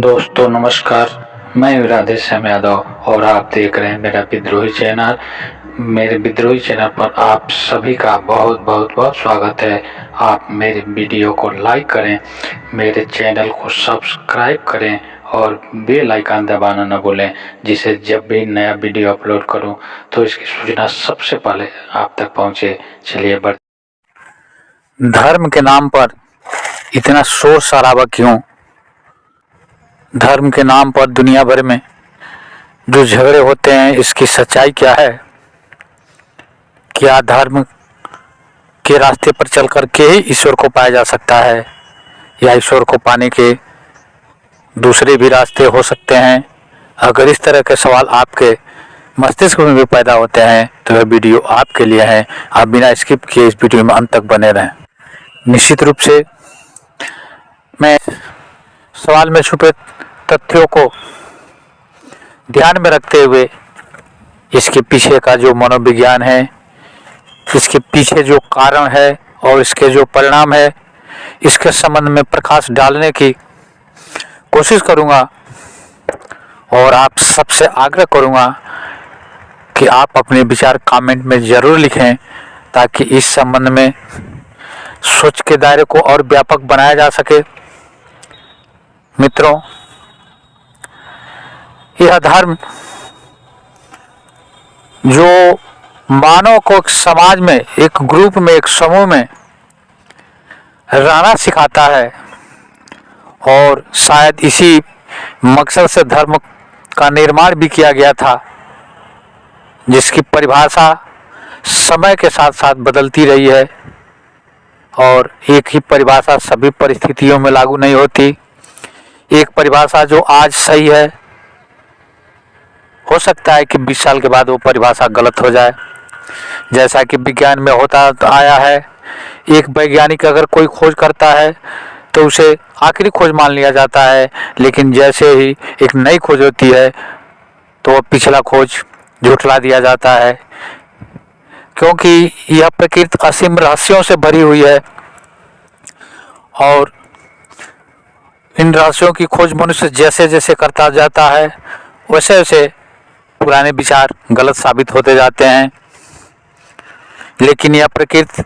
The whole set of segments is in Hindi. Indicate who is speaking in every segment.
Speaker 1: दोस्तों नमस्कार। मैं हूं राधेश्याम यादव और आप देख रहे हैं मेरा विद्रोही चैनल। मेरे विद्रोही चैनल पर आप सभी का बहुत बहुत बहुत स्वागत है। आप मेरे वीडियो को लाइक करें, मेरे चैनल को सब्सक्राइब करें और बेल आइकन दबाना न भूलें, जिससे जब भी नया वीडियो अपलोड करूं तो इसकी सूचना सबसे पहले आप तक पहुंचे। चलिए धर्म के नाम पर इतना शोर शराबा क्यों? धर्म के नाम पर दुनिया भर में जो झगड़े होते हैं, इसकी सच्चाई क्या है? क्या धर्म के रास्ते पर चल कर के ही ईश्वर को पाया जा सकता है, या ईश्वर को पाने के दूसरे भी रास्ते हो सकते हैं? अगर इस तरह के सवाल आपके मस्तिष्क में भी पैदा होते हैं तो यह वीडियो आपके लिए है। आप बिना स्किप किए इस वीडियो में अंत तक बने रहें। निश्चित रूप से मैं सवाल में छुपे तथ्यों को ध्यान में रखते हुए इसके पीछे का जो मनोविज्ञान है, इसके पीछे जो कारण है और इसके जो परिणाम है, इसके संबंध में प्रकाश डालने की कोशिश करूंगा और आप सबसे आग्रह करूंगा कि आप अपने विचार कमेंट में ज़रूर लिखें, ताकि इस संबंध में सोच के दायरे को और व्यापक बनाया जा सके। मित्रों, यह धर्म जो मानव को एक समाज में, एक ग्रुप में, एक समूह में रहना सिखाता है, और शायद इसी मकसद से धर्म का निर्माण भी किया गया था, जिसकी परिभाषा समय के साथ साथ बदलती रही है और एक ही परिभाषा सभी परिस्थितियों में लागू नहीं होती। एक परिभाषा जो आज सही है, हो सकता है कि 20 साल के बाद वो परिभाषा गलत हो जाए, जैसा कि विज्ञान में होता आया है। एक वैज्ञानिक अगर कोई खोज करता है तो उसे आखिरी खोज मान लिया जाता है, लेकिन जैसे ही एक नई खोज होती है तो वो पिछला खोज झुठला दिया जाता है, क्योंकि यह प्रकृति असीम रहस्यों से भरी हुई है और इन रहस्यों की खोज मनुष्य जैसे जैसे करता जाता है वैसे वैसे पुराने विचार गलत साबित होते जाते हैं। लेकिन यह प्रकृति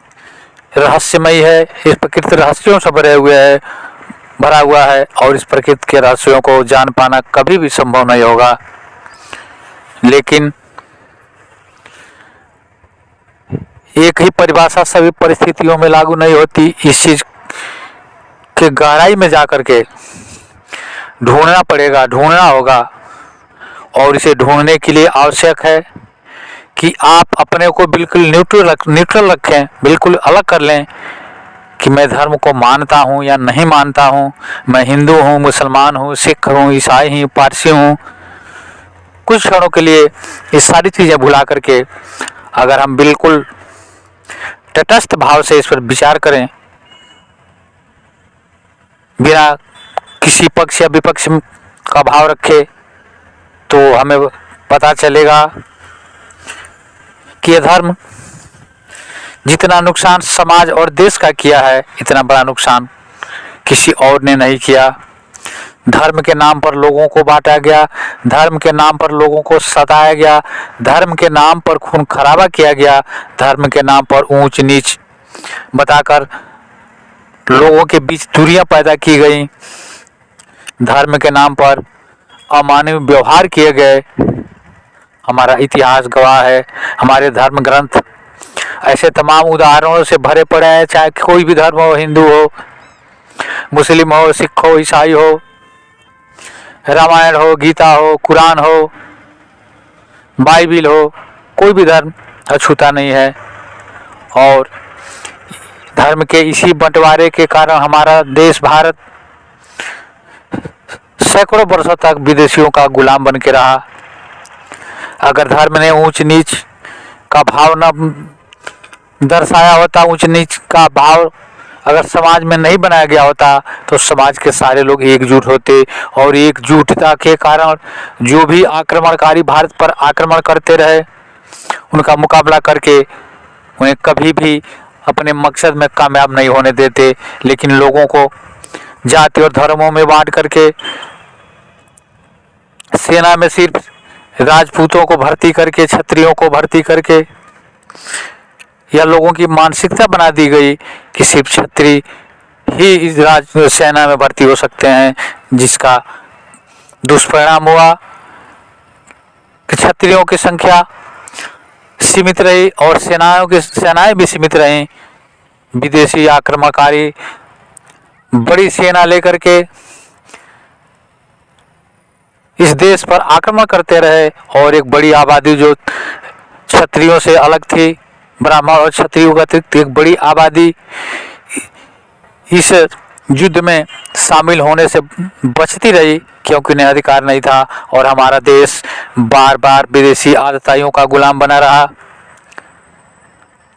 Speaker 1: रहस्यमयी है, इस प्रकृति रहस्यों से भरा हुआ है और इस प्रकृति के रहस्यों को जान पाना कभी भी संभव नहीं होगा। लेकिन एक ही परिभाषा सभी परिस्थितियों में लागू नहीं होती। इस चीज के गहराई में जाकर के ढूंढना होगा, और इसे ढूंढने के लिए आवश्यक है कि आप अपने को बिल्कुल न्यूट्रल रखें, बिल्कुल अलग कर लें कि मैं धर्म को मानता हूँ या नहीं मानता हूँ, मैं हिंदू हूँ, मुसलमान हूँ, सिख हूँ, ईसाई हूँ, पारसी हूँ। कुछ क्षणों के लिए ये सारी चीज़ें भुला करके अगर हम बिल्कुल तटस्थ भाव से इस पर विचार करें, बिना किसी पक्ष या विपक्ष का भाव रखे, तो हमें पता चलेगा कि यह धर्म जितना नुकसान समाज और देश का किया है, इतना बड़ा नुकसान किसी और ने नहीं किया। धर्म के नाम पर लोगों को बांटा गया, धर्म के नाम पर लोगों को सताया गया, धर्म के नाम पर खून खराबा किया गया, धर्म के नाम पर ऊंच नीच बताकर लोगों के बीच दूरियां पैदा की गई, धर्म के नाम पर अमानवीय व्यवहार किए गए। हमारा इतिहास गवाह है, हमारे धर्म ग्रंथ ऐसे तमाम उदाहरणों से भरे पड़े हैं। चाहे कोई भी धर्म हो, हिंदू हो, मुस्लिम हो, सिख हो, ईसाई हो, रामायण हो, गीता हो, कुरान हो, बाइबिल हो, कोई भी धर्म अछूता नहीं है। और धर्म के इसी बंटवारे के कारण हमारा देश भारत सैकड़ों वर्षों तक विदेशियों का गुलाम बन के रहा। अगर धर्म ने ऊंच नीच का भाव न दर्शाया होता, ऊंच नीच का भाव अगर समाज में नहीं बनाया गया होता, तो समाज के सारे लोग एकजुट होते और एकजुटता के कारण जो भी आक्रमणकारी भारत पर आक्रमण करते रहे, उनका मुकाबला करके उन्हें कभी भी अपने मकसद में कामयाब नहीं होने देते। लेकिन लोगों को जाति और धर्मों में बांट करके सेना में सिर्फ राजपूतों को भर्ती करके, क्षत्रियों को भर्ती करके, या लोगों की मानसिकता बना दी गई कि सिर्फ क्षत्रिय ही इस सेना में भर्ती हो सकते हैं, जिसका दुष्परिणाम हुआ कि क्षत्रियों की संख्या सीमित रही और सेनाएं भी सीमित रहीं। विदेशी आक्रमणकारी बड़ी सेना लेकर के इस देश पर आक्रमण करते रहे और एक बड़ी आबादी जो क्षत्रियों से अलग थी, ब्राह्मण और क्षत्रियों का अतिरिक्त एक बड़ी आबादी इस युद्ध में शामिल होने से बचती रही, क्योंकि उन्हें अधिकार नहीं था और हमारा देश बार बार विदेशी आतताइयों का गुलाम बना रहा।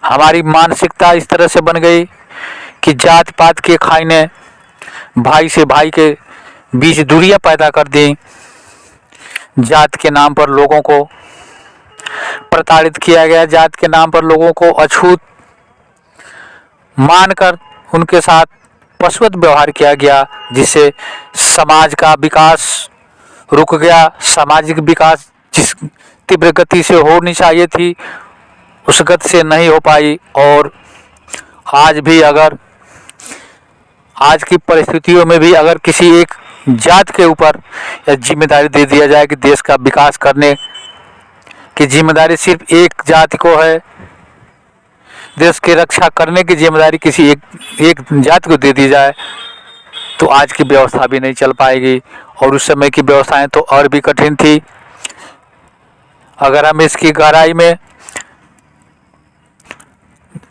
Speaker 1: हमारी मानसिकता इस तरह से बन गई कि जात पात के खाई ने भाई से भाई के बीच दूरियां पैदा कर दी। जात के नाम पर लोगों को प्रताड़ित किया गया, जात के नाम पर लोगों को अछूत मानकर उनके साथ पशुवत व्यवहार किया गया, जिससे समाज का विकास रुक गया। सामाजिक विकास जिस तीव्र गति से होनी चाहिए थी उस गति से नहीं हो पाई। और आज भी अगर आज की परिस्थितियों में भी अगर किसी एक जात के ऊपर जिम्मेदारी दे दिया जाए कि देश का विकास करने की जिम्मेदारी सिर्फ एक जाति को है, देश की रक्षा करने की जिम्मेदारी किसी एक जाति को दे दी जाए, तो आज की व्यवस्था भी नहीं चल पाएगी। और उस समय की व्यवस्थाएं तो और भी कठिन थी। अगर हम इसकी गहराई में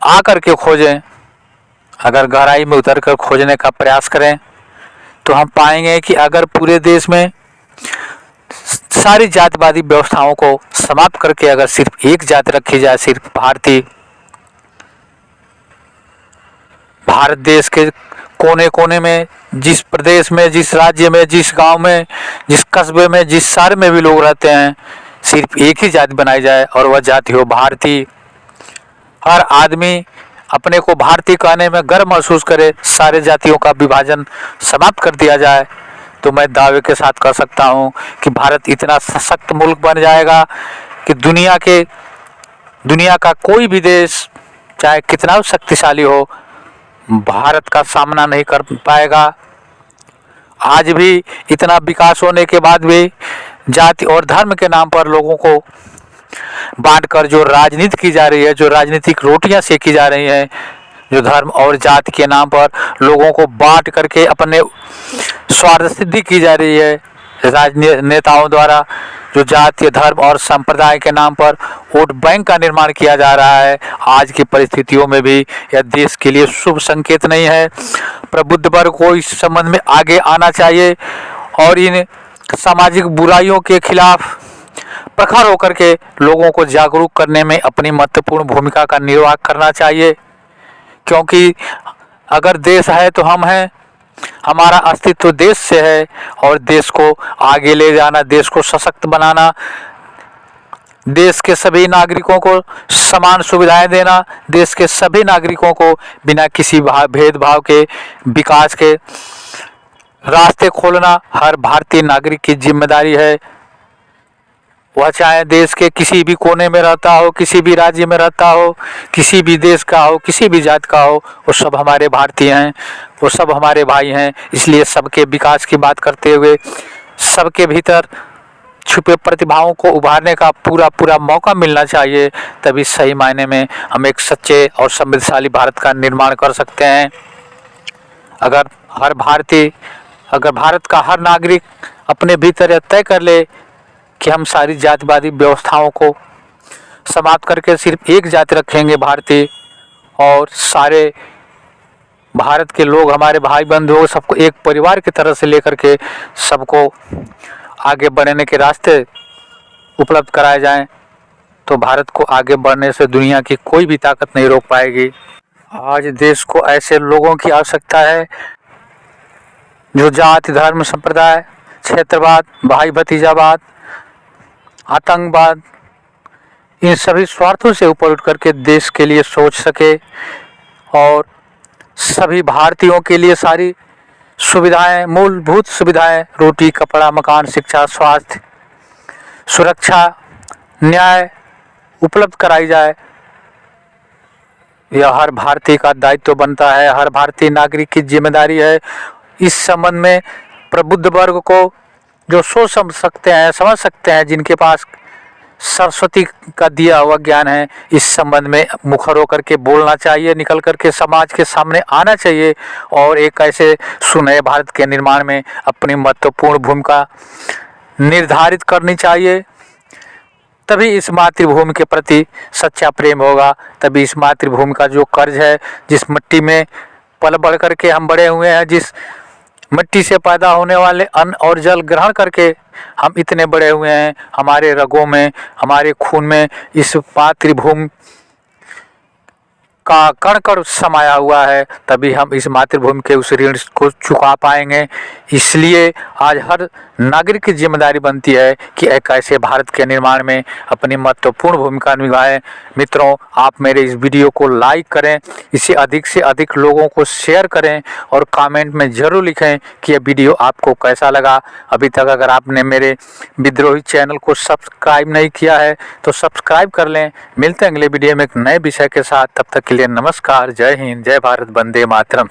Speaker 1: आकर के खोजें, अगर गहराई में उतर कर खोजने का प्रयास करें, तो हम पाएंगे कि अगर पूरे देश में सारी जातिवादी व्यवस्थाओं को समाप्त करके अगर सिर्फ एक जाति रखी जाए, सिर्फ भारतीय, भारत देश के कोने कोने में, जिस प्रदेश में, जिस राज्य में, जिस गांव में, जिस कस्बे में, जिस शहर में भी लोग रहते हैं, सिर्फ एक ही जाति बनाई जाए और वह जाति हो भारतीय। हर आदमी अपने को भारतीय कहने में गर्व महसूस करे, सारे जातियों का विभाजन समाप्त कर दिया जाए, तो मैं दावे के साथ कह सकता हूँ कि भारत इतना सशक्त मुल्क बन जाएगा कि दुनिया का कोई भी देश चाहे कितना शक्तिशाली हो, भारत का सामना नहीं कर पाएगा। आज भी इतना विकास होने के बाद भी जाति और धर्म के नाम पर लोगों को बांटकर जो राजनीति की जा रही है, जो राजनीतिक रोटियां सेकी जा रही हैं, जो धर्म और जाति के नाम पर लोगों को बांट करके अपने स्वार्थ सिद्धि की जा रही है राजनेताओं द्वारा, जो जाति, धर्म और संप्रदाय के नाम पर वोट बैंक का निर्माण किया जा रहा है, आज की परिस्थितियों में भी यह देश के लिए शुभ संकेत नहीं है। प्रबुद्ध वर्ग को इस संबंध में आगे आना चाहिए और इन सामाजिक बुराइयों के खिलाफ प्रखर होकर के लोगों को जागरूक करने में अपनी महत्वपूर्ण भूमिका का निर्वाह करना चाहिए, क्योंकि अगर देश है तो हम हैं, हमारा अस्तित्व देश से है और देश को आगे ले जाना, देश को सशक्त बनाना, देश के सभी नागरिकों को समान सुविधाएं देना, देश के सभी नागरिकों को बिना किसी भेदभाव के विकास के रास्ते खोलना हर भारतीय नागरिक की जिम्मेदारी है। वह चाहे देश के किसी भी कोने में रहता हो, किसी भी राज्य में रहता हो, किसी भी देश का हो, किसी भी जात का हो, वो सब हमारे भारतीय हैं, वो सब हमारे भाई हैं। इसलिए सबके विकास की बात करते हुए सबके भीतर छुपे प्रतिभाओं को उभारने का पूरा मौका मिलना चाहिए, तभी सही मायने में हम एक सच्चे और समृद्धशाली भारत का निर्माण कर सकते हैं। अगर भारत का हर नागरिक अपने भीतर यह तय कर ले कि हम सारी जातिवादी व्यवस्थाओं को समाप्त करके सिर्फ एक जाति रखेंगे भारतीय, और सारे भारत के लोग हमारे भाई बंधु सबको एक परिवार की तरह से लेकर के सबको आगे बढ़ने के रास्ते उपलब्ध कराए जाएं, तो भारत को आगे बढ़ने से दुनिया की कोई भी ताकत नहीं रोक पाएगी। आज देश को ऐसे लोगों की आवश्यकता है जो जाति, धर्म, संप्रदाय, क्षेत्रवाद, भाई भतीजावाद, आतंकवाद, इन सभी स्वार्थों से ऊपर उठ करके देश के लिए सोच सके और सभी भारतीयों के लिए सारी सुविधाएं, मूलभूत सुविधाएं, रोटी, कपड़ा, मकान, शिक्षा, स्वास्थ्य सुरक्षा, न्याय उपलब्ध कराई जाए। यह हर भारतीय का दायित्व बनता है, हर भारतीय नागरिक की जिम्मेदारी है। इस संबंध में प्रबुद्ध वर्ग को जो सोच समझ सकते हैं, जिनके पास सरस्वती का दिया हुआ ज्ञान है, इस संबंध में मुखर होकर के बोलना चाहिए, निकल करके समाज के सामने आना चाहिए और एक ऐसे सुनहरे भारत के निर्माण में अपनी महत्वपूर्ण भूमिका निर्धारित करनी चाहिए। तभी इस मातृभूमि के प्रति सच्चा प्रेम होगा, तभी इस मातृभूमि का जो कर्ज है, जिस मिट्टी में पल बढ़ करके हम बड़े हुए हैं, जिस मिट्टी से पैदा होने वाले अन्न और जल ग्रहण करके हम इतने बड़े हुए हैं, हमारे रगों में, हमारे खून में इस मातृभूमि का कण कण समाया हुआ है, तभी हम इस मातृभूमि के उस ऋण को चुका पाएंगे। इसलिए आज हर नागरिक की जिम्मेदारी बनती है कि एक ऐसे भारत के निर्माण में अपनी महत्वपूर्ण भूमिका निभाएं। मित्रों, आप मेरे इस वीडियो को लाइक करें, इसे अधिक से अधिक लोगों को शेयर करें और कमेंट में ज़रूर लिखें कि यह वीडियो आपको कैसा लगा। अभी तक अगर आपने मेरे विद्रोही चैनल को सब्सक्राइब नहीं किया है तो सब्सक्राइब कर लें। मिलते हैं अगले वीडियो में एक नए विषय के साथ, तब तक के लिए नमस्कार, जय हिंद, जय भारत, वंदे मातरम।